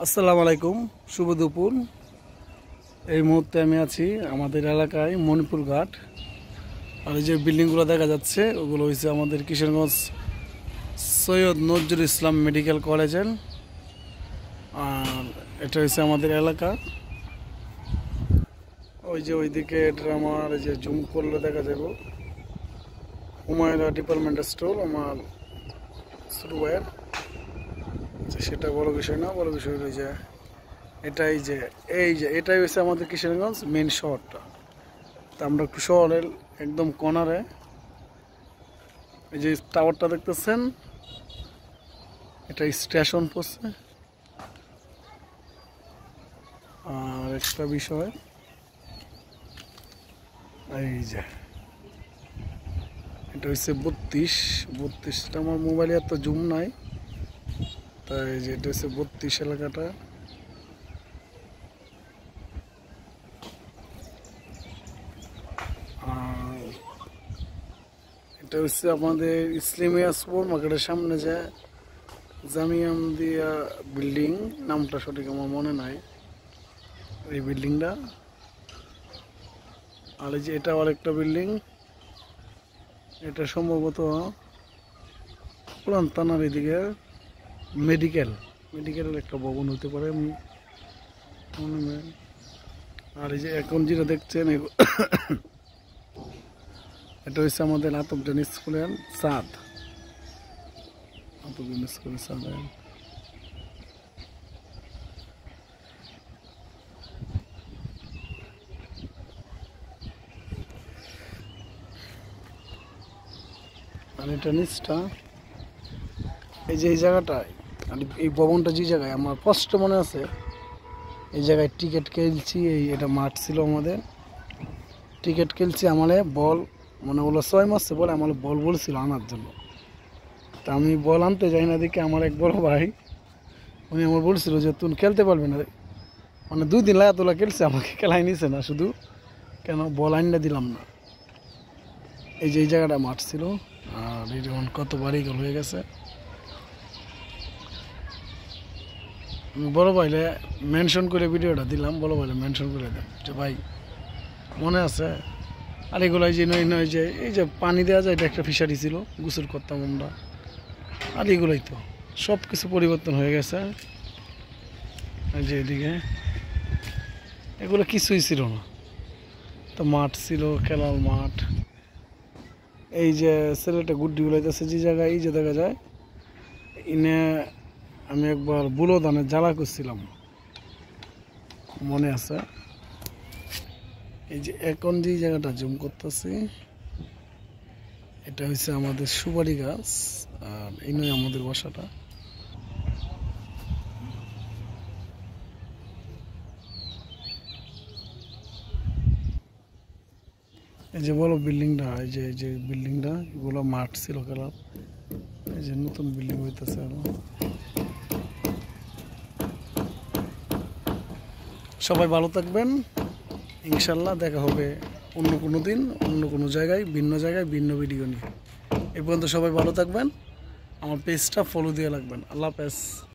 আসসালামু আলাইকুম, শুভ দুপুর। এই মুহূর্তে আমি আছি আমাদের এলাকায় মণিপুর ঘাট। আর এই যে বিল্ডিংগুলো দেখা যাচ্ছে ওগুলো হচ্ছে আমাদের কিশোরগঞ্জ সৈয়দ নজরুল ইসলাম মেডিকেল কলেজের। আর এটা হচ্ছে আমাদের এলাকা। ওই যে ওইদিকে এটা আমার এই যে জুম করলে দেখা যাবে হুমায়ুরা ডিপার্টমেন্ট স্টোর আমার ছোটো ভাইয়ের। সেটা বড় বিষয় না, বড় বিষয় হলো যে এটাই যে এটাই হচ্ছে আমাদের কিশোরগঞ্জ মেন শহরটা। তা আমরা একটু শহরের একদম কর্নারে এই যে টাওয়ারটা দেখতেছেন, এটা স্টেশন পড়ছে। আর একটা বিষয় এই যে এটা হচ্ছে 32টা, আমার মোবাইলে এত জুম নাই, তাই যে এটা হচ্ছে 32 এলাকাটা। আর এটা হচ্ছে আমাদের ইসলামিয়া সুপার মার্কেটের সামনে যে জামিয়া দিয়া বিল্ডিং, নামটা সঠিক আমার মনে নাই, এই বিল্ডিংটা। আর এই যে এটা আরেকটা বিল্ডিং, এটা সম্ভবত পুরান থানার এদিকে মেডিকেলের একটা ভবন হতে পারে। আর এই যে এখন যেটা দেখছেন এটা হচ্ছে আমাদের আতপজান স্কুলের ছাদ। আতপজান স্কুলের ছাদ। আর এটা নিচটা এই যে এই জায়গাটায়, আর এই ভবনটা যে জায়গায় আমার স্পষ্ট মনে আছে, এই জায়গায় টিকিট খেলছি। এটা মাঠ ছিল আমাদের, টিকিট খেলছি আমলে বল, মানে ওগুলো 6 মাসে বলে আমার বল বলছিল আনার জন্য। তা আমি বল আনতে যাই না, দেখে আমার এক বড় ভাই উনি আমার বলছিল যে তুমি খেলতে পারবে না, মানে 2 দিন লাগা তোলা খেলছে, আমাকে খেলাই নিছে না, শুধু কেন বল আইনটা দিলাম না। এই যে এই জায়গাটা মাঠ ছিল। আর এই যেমন কত বাড়িঘর হয়ে গেছে। আমি বড় ভাইলে মেনশন করে ভিডিওটা দিলাম, বড় ভাইলে মেনশন করে দেন যে ভাই মনে আছে। আর এগুলো যে নয় যে এই যে পানি দেওয়া যায়, এটা একটা ফিশারি ছিল, গোসল করতাম আমরা। আর এগুলোই তো সব কিছু পরিবর্তন হয়ে গেছে। এই যে এদিকে এগুলো কিছুই ছিল না, তো মাঠ ছিল, খেলার মাঠ। এই যে ছেলেটা গুড্ডি গুলাইতেছে যে জায়গায়, এই যে দেখা যায় ইনে আমি একবার বুলো ধানের জ্বালা করছিলাম, মনে আছে। এই যে এখন যে জায়গাটা জুম করতেছি, এটা হচ্ছে আমাদের সুপারি গাছ। আর এই নয় আমাদের বাসাটা। এই যে বড় বিল্ডিংটা, এই যে বিল্ডিংটা, এগুলো মাঠ ছিল খেলার। এই যে নতুন বিল্ডিং হইতেছে। সবাই ভালো থাকবেন, ইনশাল্লাহ দেখা হবে অন্য কোনো দিন, অন্য কোনো জায়গায়, ভিন্ন ভিডিও নিয়ে। এ পর্যন্ত সবাই ভালো থাকবেন, আমার পেজটা ফলো দিয়ে রাখবেন। আল্লাহ হাফেজ।